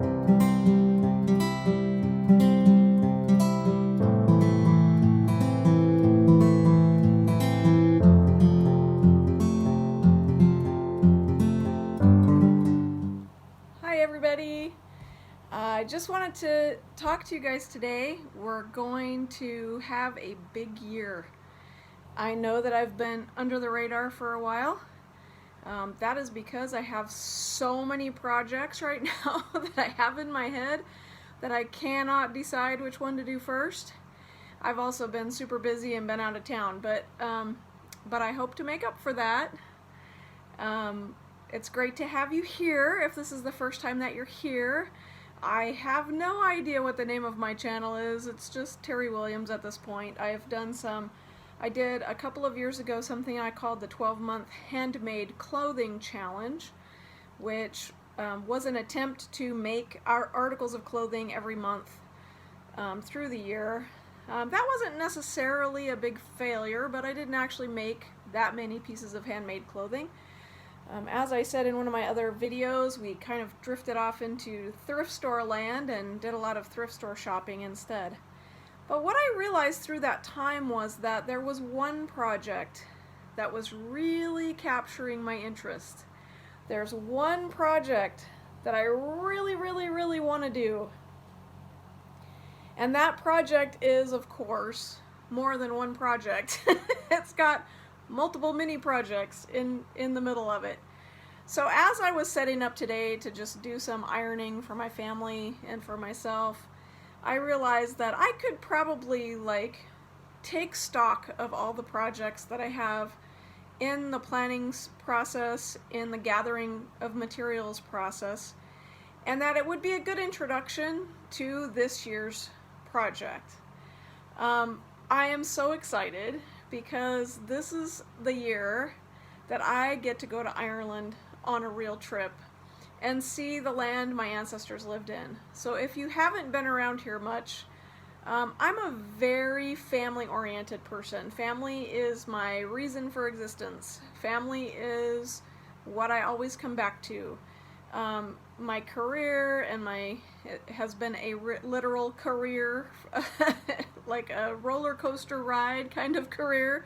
Hi everybody! I just wanted to talk to you guys today. We're going to have a big year. I know that I've been under the radar for a while. That is because I have so many projects right now that I have in my head that I cannot decide which one to do first. I've also been super busy and been out of town, but I hope to make up for that. It's great to have you here if this is the first time that you're here. I have no idea what the name of my channel is. It's just Terry Williams at this point. I did a couple of years ago something I called the 12-month Handmade Clothing Challenge, which was an attempt to make our articles of clothing every month through the year. That wasn't necessarily a big failure, but I didn't actually make that many pieces of handmade clothing. As I said in one of my other videos, we kind of drifted off into thrift store land and did a lot of thrift store shopping instead. But what I realized through that time was that there was one project that was really capturing my interest. There's one project that I really want to do. And that project is, of course, more than one project. It's got multiple mini projects in the middle of it. So as I was setting up today to just do some ironing for my family and for myself, I realized that I could probably take stock of all the projects that I have in the planning process, in the gathering of materials process, and that it would be a good introduction to this year's project. I am so excited because this is the year that I get to go to Ireland on a real trip and see the land my ancestors lived in. So if you haven't been around here much, I'm a very family-oriented person. Family is my reason for existence. Family is what I always come back to. My career and it has been a literal career, like a roller coaster ride kind of career,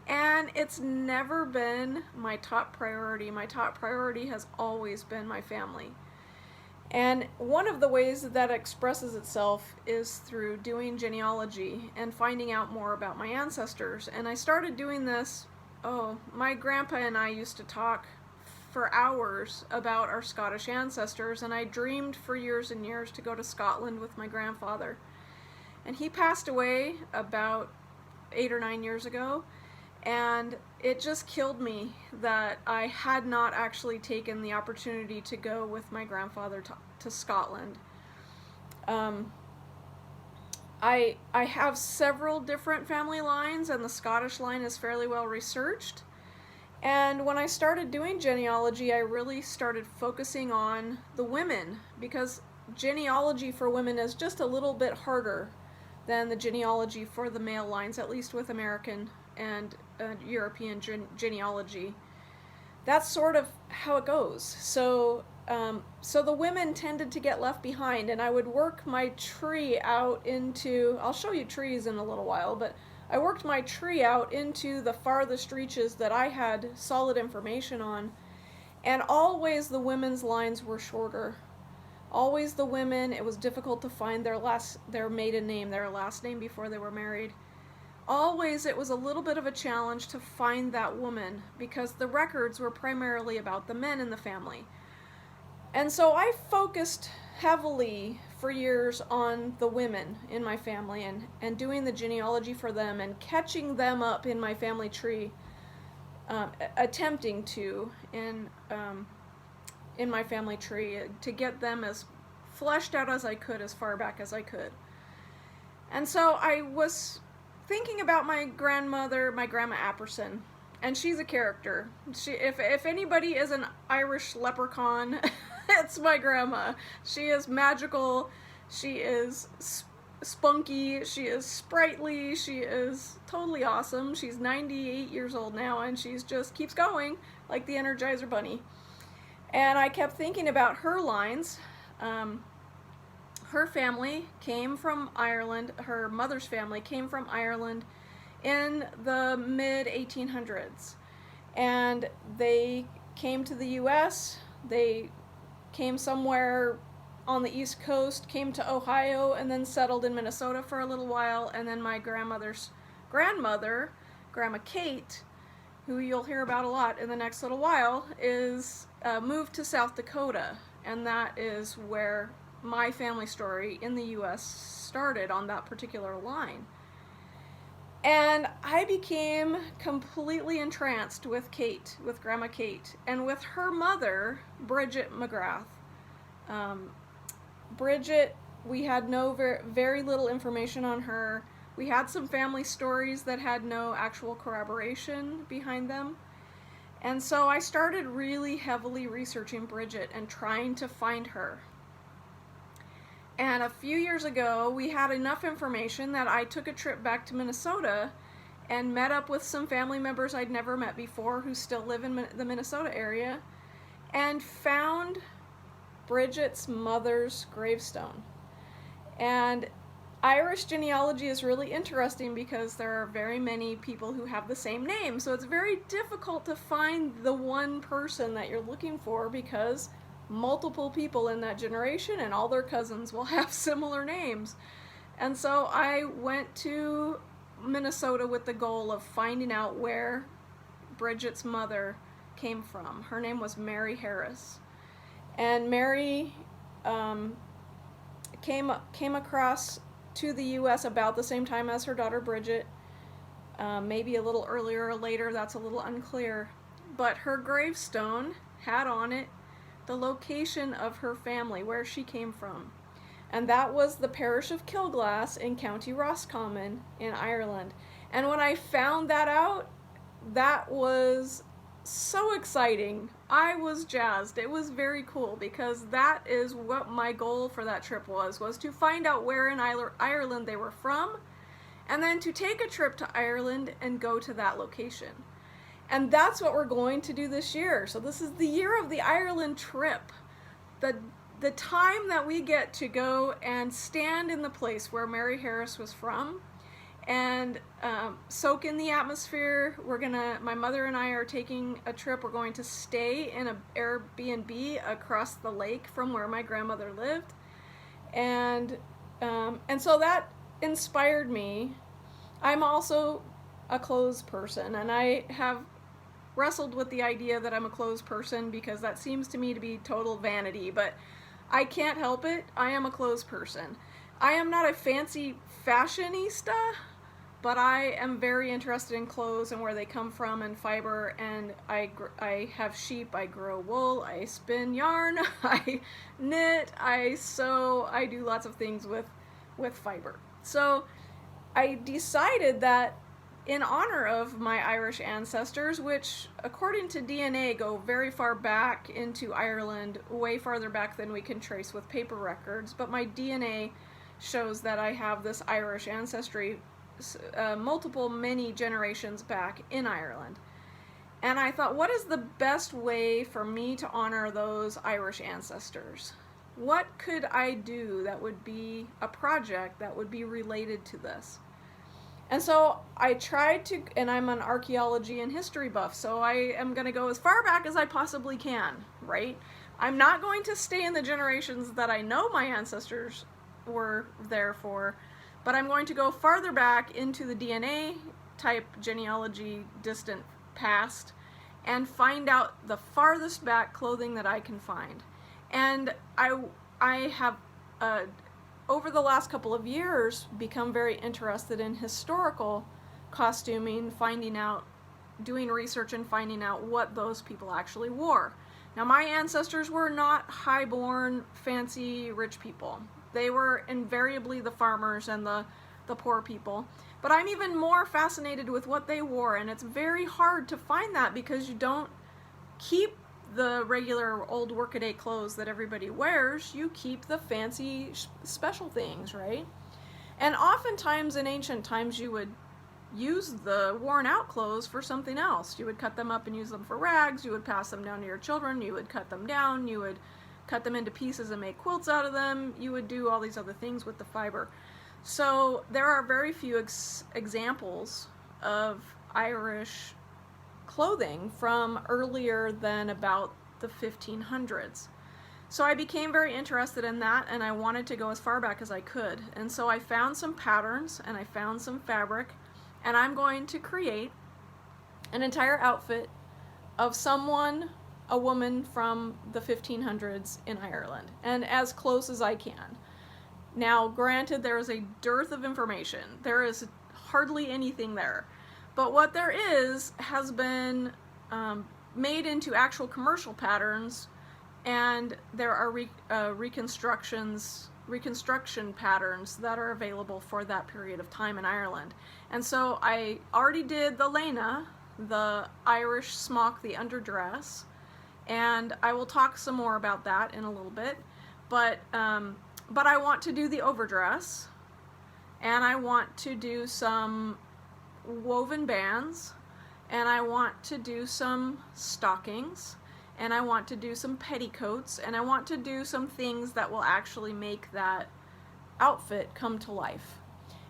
and it's never been my top priority. My top priority has always been my family. And one of the ways that expresses itself is through doing genealogy and finding out more about my ancestors. And I started doing this, my grandpa and I used to talk for hours about our Scottish ancestors, and I dreamed for years and years to go to Scotland with my grandfather. And he passed away about 8 or 9 years ago, and it just killed me that I had not actually taken the opportunity to go with my grandfather to Scotland. I have several different family lines, and the Scottish line is fairly well researched. And when I started doing genealogy, I really started focusing on the women, because genealogy for women is just a little bit harder than the genealogy for the male lines, at least with American and European genealogy. That's sort of how it goes. So the women tended to get left behind, and I would work my tree out into, I'll show you trees in a little while, but I worked my tree out into the farthest reaches that I had solid information on, and always the women's lines were shorter. Always the women, it was difficult to find their maiden name, their last name before they were married. Always it was a little bit of a challenge to find that woman because the records were primarily about the men in the family. And so I focused heavily for years on the women in my family and doing the genealogy for them and catching them up in my family tree, attempting to in my family tree to get them as fleshed out as I could, as far back as I could. And so I was thinking about my grandmother, my Grandma Apperson, and she's a character. If anybody is an Irish leprechaun, it's my grandma. She is magical, she is spunky, she is sprightly, she is totally awesome. She's 98 years old now, and she's just keeps going like the Energizer Bunny. And I kept thinking about her lines. her family came from Ireland. Her mother's family came from Ireland in the mid-1800s. And they came to the U.S. They came somewhere on the East Coast, came to Ohio, and then settled in Minnesota for a little while. And then my grandmother's grandmother, Grandma Kate, who you'll hear about a lot in the next little while, is moved to South Dakota. And that is where my family story in the U.S. started, on that particular line. And I became completely entranced with Kate, with Grandma Kate, and with her mother, Bridget McGrath. Bridget, we had very little information on her. We had some family stories that had no actual corroboration behind them. And so I started really heavily researching Bridget and trying to find her. And a few years ago, we had enough information that I took a trip back to Minnesota and met up with some family members I'd never met before who still live in the Minnesota area, and found Bridget's mother's gravestone. And Irish genealogy is really interesting because there are very many people who have the same name, so it's very difficult to find the one person that you're looking for, because multiple people in that generation and all their cousins will have similar names. And so I went to Minnesota with the goal of finding out where Bridget's mother came from. Her name was Mary Harris. And Mary came across to the U.S. about the same time as her daughter Bridget, maybe a little earlier or later, that's a little unclear. But her gravestone had on it the location of her family, where she came from. And that was the parish of Kilglass in County Roscommon in Ireland. And when I found that out, that was so exciting. I was jazzed. It was very cool, because that is what my goal for that trip was to find out where in Ireland they were from, and then to take a trip to Ireland and go to that location. And that's what we're going to do this year. So this is the year of the Ireland trip. The time that we get to go and stand in the place where Mary Harris was from and soak in the atmosphere. My mother and I are taking a trip. We're going to stay in an Airbnb across the lake from where my grandmother lived. And so that inspired me. I'm also a clothes person, and I have wrestled with the idea that I'm a clothes person, because that seems to me to be total vanity, but I can't help it. I am a clothes person. I am not a fancy fashionista, but I am very interested in clothes and where they come from and fiber, and I have sheep, I grow wool, I spin yarn, I knit, I sew, I do lots of things with fiber. So I decided that in honor of my Irish ancestors, which according to DNA go very far back into Ireland, way farther back than we can trace with paper records, but my DNA shows that I have this Irish ancestry many generations back in Ireland. And I thought, what is the best way for me to honor those Irish ancestors? What could I do that would be a project that would be related to this? And so I tried to, and I'm an archaeology and history buff, so I am going to go as far back as I possibly can, right? I'm not going to stay in the generations that I know my ancestors were there for, but I'm going to go farther back into the DNA type genealogy distant past and find out the farthest back clothing that I can find. And I have over the last couple of years become very interested in historical costuming, doing research and finding out what those people actually wore. Now, my ancestors were not high-born, fancy, rich people. They were invariably the farmers and the poor people. But I'm even more fascinated with what they wore, and it's very hard to find that because you don't keep the regular old workaday clothes that everybody wears. You keep the fancy special things, right? And oftentimes in ancient times you would use the worn out clothes for something else. You would cut them up and use them for rags, you would pass them down to your children, you would cut them down, you would cut them into pieces and make quilts out of them. You would do all these other things with the fiber. So there are very few examples of Irish clothing from earlier than about the 1500s. So I became very interested in that, and I wanted to go as far back as I could. And so I found some patterns and I found some fabric, and I'm going to create an entire outfit of someone, a woman from the 1500s in Ireland, and as close as I can. Now, granted, there is a dearth of information. There is hardly anything there. But what there is has been made into actual commercial patterns, and there are reconstruction patterns that are available for that period of time in Ireland. And so I already did the Lena, the Irish smock, the underdress, and I will talk some more about that in a little bit. But I want to do the overdress, and I want to do some woven bands, and I want to do some stockings, and I want to do some petticoats, and I want to do some things that will actually make that outfit come to life.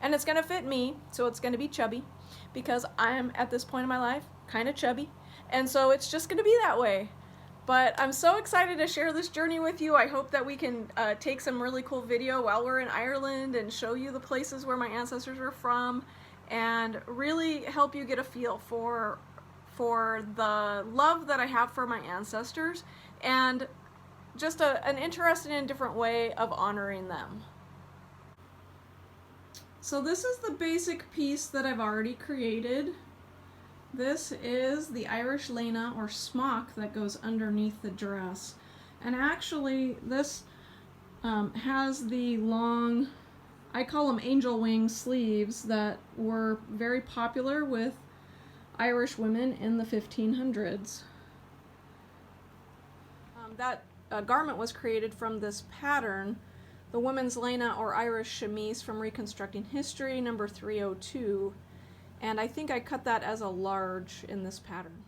And it's going to fit me, so it's going to be chubby, because I'm at this point in my life kind of chubby, and so it's just going to be that way. But I'm so excited to share this journey with you. I hope that we can take some really cool video while we're in Ireland and show you the places where my ancestors are from, and really help you get a feel for the love that I have for my ancestors, and just an interesting and different way of honoring them. So this is the basic piece that I've already created. This is the Irish Lena or smock that goes underneath the dress. And actually this has the long, I call them angel wing sleeves, that were very popular with Irish women in the 1500s. That garment was created from this pattern, the Women's Lena or Irish Chemise from Reconstructing History, number 302. And I think I cut that as a large in this pattern.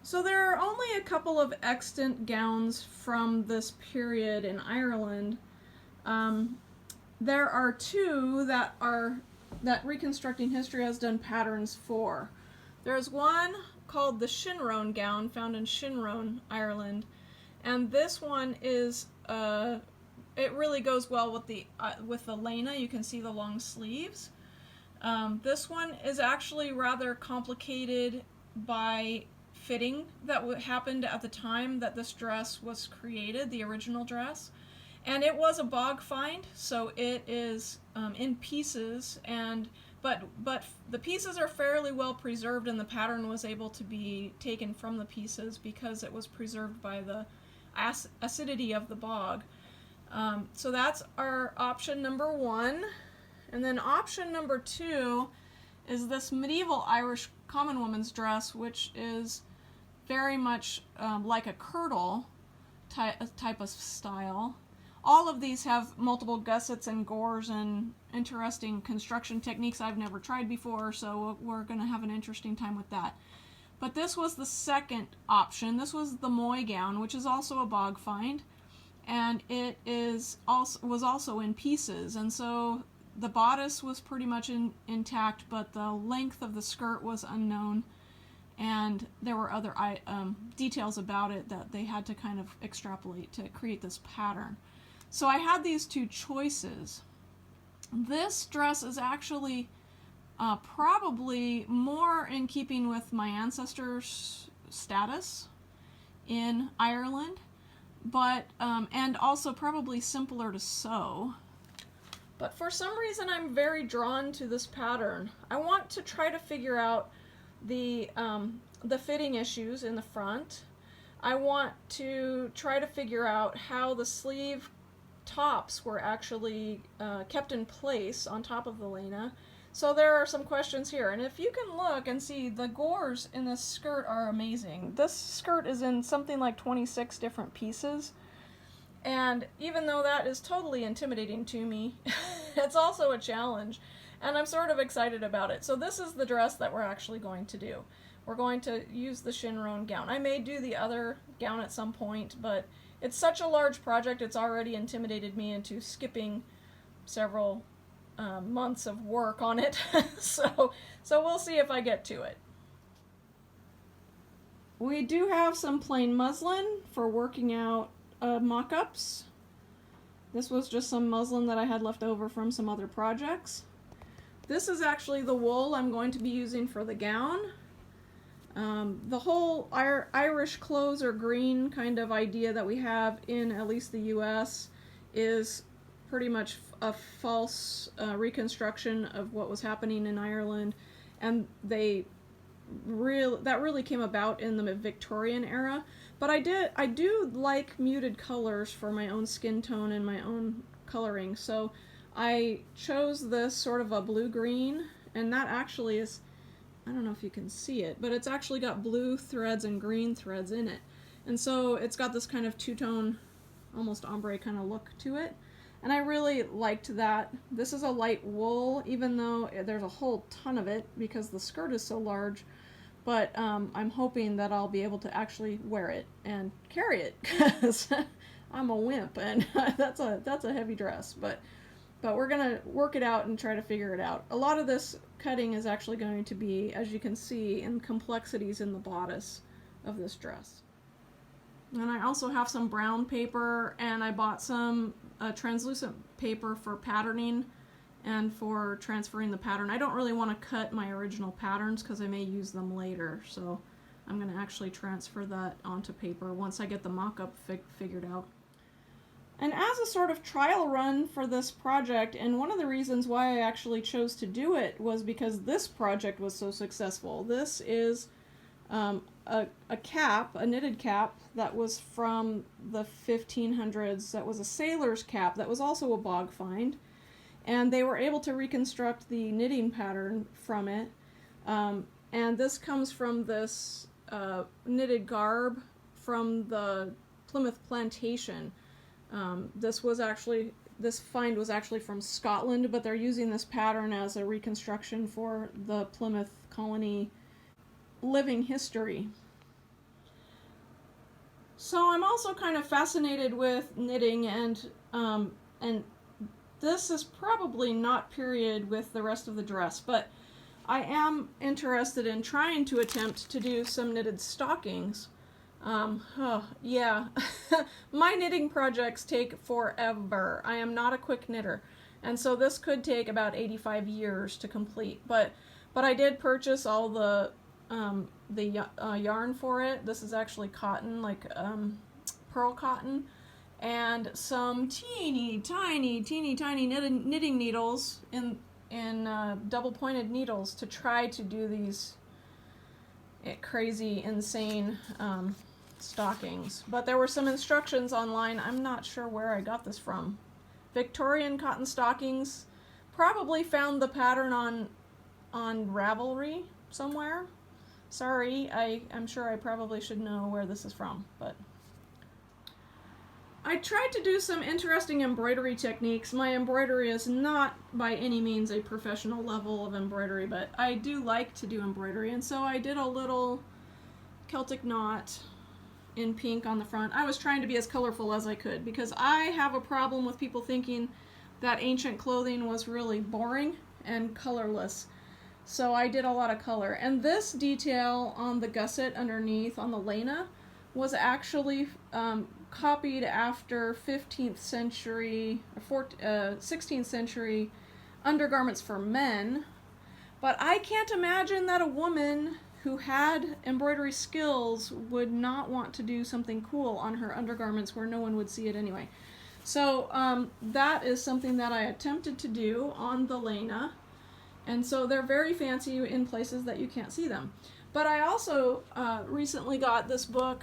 So there are only a couple of extant gowns from this period in Ireland. There are two that Reconstructing History has done patterns for. There's one called the Shinron Gown, found in Shinron, Ireland, and this one is it really goes well with the Lena. You can see the long sleeves. This one is actually rather complicated by fitting that happened at the time that this dress was created, the original dress. And it was a bog find, so it is in pieces, but the pieces are fairly well preserved, and the pattern was able to be taken from the pieces because it was preserved by the acidity of the bog. So that's our option number one. And then option number two is this medieval Irish common woman's dress, which is very much like a kirtle type of style. All of these have multiple gussets and gores and interesting construction techniques I've never tried before, so we're going to have an interesting time with that. But this was the second option. This was the Moy Gown, which is also a bog find, and it was also in pieces, and so the bodice was pretty much intact, but the length of the skirt was unknown, and there were other details about it that they had to kind of extrapolate to create this pattern. So I had these two choices. This dress is actually probably more in keeping with my ancestors' status in Ireland, but and also probably simpler to sew. But for some reason I'm very drawn to this pattern. I want to try to figure out the fitting issues in the front. I want to try to figure out how the sleeve tops were actually kept in place on top of the Lena. So there are some questions here, and if you can look and see, the gores in this skirt are amazing. This skirt is in something like 26 different pieces, and even though that is totally intimidating to me, it's also a challenge, and I'm sort of excited about it. So this is the dress that we're actually going to do. We're going to use the Shinron gown. I may do the other gown at some point, but it's such a large project, it's already intimidated me into skipping several months of work on it. so we'll see if I get to it. We do have some plain muslin for working out mock-ups. This was just some muslin that I had left over from some other projects. This is actually the wool I'm going to be using for the gown. The whole Irish clothes or green kind of idea that we have in at least the US is pretty much a false reconstruction of what was happening in Ireland, and that really came about in the Victorian era. But I do like muted colors for my own skin tone and my own coloring, so I chose this sort of a blue-green, and that actually is, I don't know if you can see it, but it's actually got blue threads and green threads in it. And so it's got this kind of two-tone, almost ombre kind of look to it. And I really liked that. This is a light wool, even though there's a whole ton of it because the skirt is so large. But I'm hoping that I'll be able to actually wear it and carry it, because I'm a wimp, and that's a heavy dress. But we're gonna work it out and try to figure it out. A lot of this cutting is actually going to be, as you can see, in complexities in the bodice of this dress. And I also have some brown paper, and I bought some translucent paper for patterning and for transferring the pattern. I don't really want to cut my original patterns because I may use them later, so I'm going to actually transfer that onto paper once I get the mock-up figured out. And as a sort of trial run for this project, and one of the reasons why I actually chose to do it was because this project was so successful. This is a cap, a knitted cap that was from the 1500s. That was a sailor's cap that was also a bog find. And they were able to reconstruct the knitting pattern from it. And this comes from this knitted garb from the Plymouth plantation. This find was actually from Scotland, but they're using this pattern as a reconstruction for the Plymouth colony living history. So I'm also kind of fascinated with knitting, and this is probably not period with the rest of the dress, but I am interested in trying to attempt to do some knitted stockings. Yeah, my knitting projects take forever. I am not a quick knitter, and so this could take about 85 years to complete. But I did purchase all the yarn for it. This is actually cotton, like pearl cotton, and some teeny tiny knitting needles in double pointed needles to try to do these crazy, insane stockings. But there were some instructions online. I'm not sure where I got this from. Victorian cotton stockings. Probably found the pattern on Ravelry somewhere. Sorry, I'm sure I probably should know where this is from, but I tried to do some interesting embroidery techniques. My embroidery is not by any means a professional level of embroidery, but I do like to do embroidery, and so I did a little Celtic knot in pink on the front. I was trying to be as colorful as I could because I have a problem with people thinking that ancient clothing was really boring and colorless. So I did a lot of color. And this detail on the gusset underneath on the Lena was actually copied after 15th century, 16th century undergarments for men. But I can't imagine that a woman who had embroidery skills would not want to do something cool on her undergarments where no one would see it anyway. So that is something that I attempted to do on the Lena. And so they're very fancy in places that you can't see them. But I also recently got this book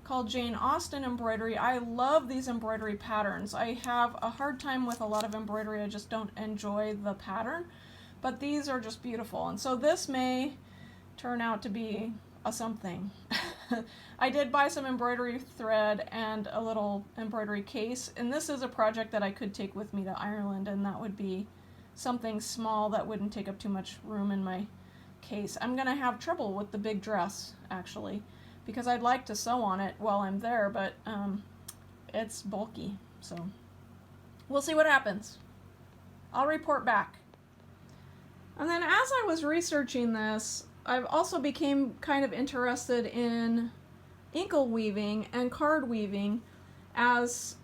called Jane Austen Embroidery. I love these embroidery patterns. I have a hard time with a lot of embroidery. I just don't enjoy the pattern. But these are just beautiful. And so this may turn out to be a something. I did buy some embroidery thread and a little embroidery case. And this is a project that I could take with me to Ireland, and that would be something small that wouldn't take up too much room in my case. I'm going to have trouble with the big dress, actually, because I'd like to sew on it while I'm there, but it's bulky. So we'll see what happens. I'll report back. And then as I was researching this, I've also became kind of interested in inkle weaving and card weaving as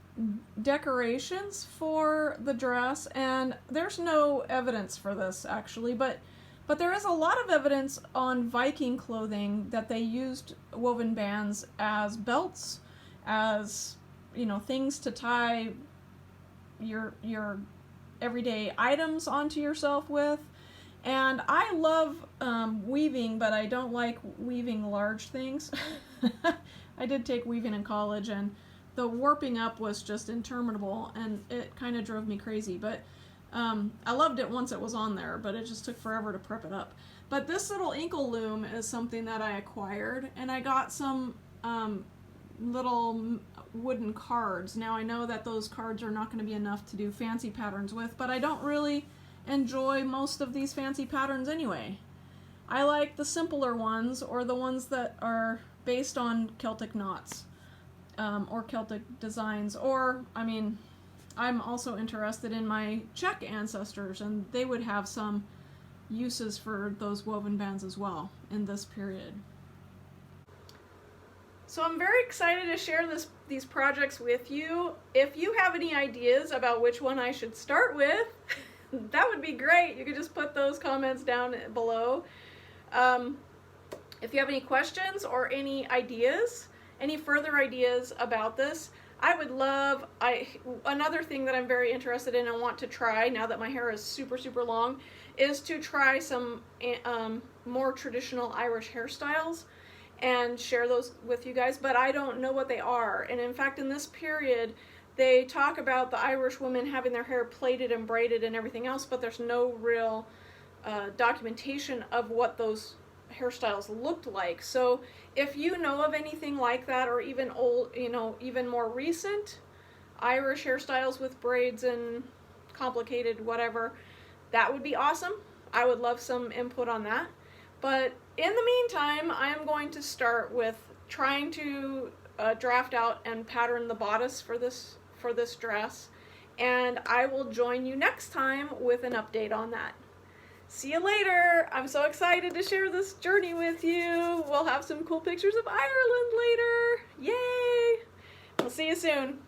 decorations for the dress, and there's no evidence for this actually, but there is a lot of evidence on Viking clothing that they used woven bands as belts, as, you know, things to tie your everyday items onto yourself with. And I love weaving, but I don't like weaving large things. I did take weaving in college, and the warping up was just interminable, and it kind of drove me crazy. But I loved it once it was on there, but it just took forever to prep it up. But this little inkle loom is something that I acquired, and I got some little wooden cards. Now I know that those cards are not going to be enough to do fancy patterns with, but I don't really enjoy most of these fancy patterns anyway. I like the simpler ones, or the ones that are based on Celtic knots, or Celtic designs, or, I mean, I'm also interested in my Czech ancestors, and they would have some uses for those woven bands as well in this period. So I'm very excited to share these projects with you. If you have any ideas about which one I should start with, that would be great. You could just put those comments down below. If you have any questions or any ideas, any further ideas about this, I would love, another thing that I'm very interested in and want to try now that my hair is super, super long, is to try some more traditional Irish hairstyles and share those with you guys, but I don't know what they are. And in fact, in this period, they talk about the Irish women having their hair plaited and braided and everything else, but there's no real documentation of what those hairstyles looked like. So if you know of anything like that, or even old, you know, even more recent Irish hairstyles with braids and complicated whatever, that would be awesome. I would love some input on that. But in the meantime, I am going to start with trying to draft out and pattern the bodice for this dress, and I will join you next time with an update on that. See you later! I'm so excited to share this journey with you. We'll have some cool pictures of Ireland later. Yay! We'll see you soon.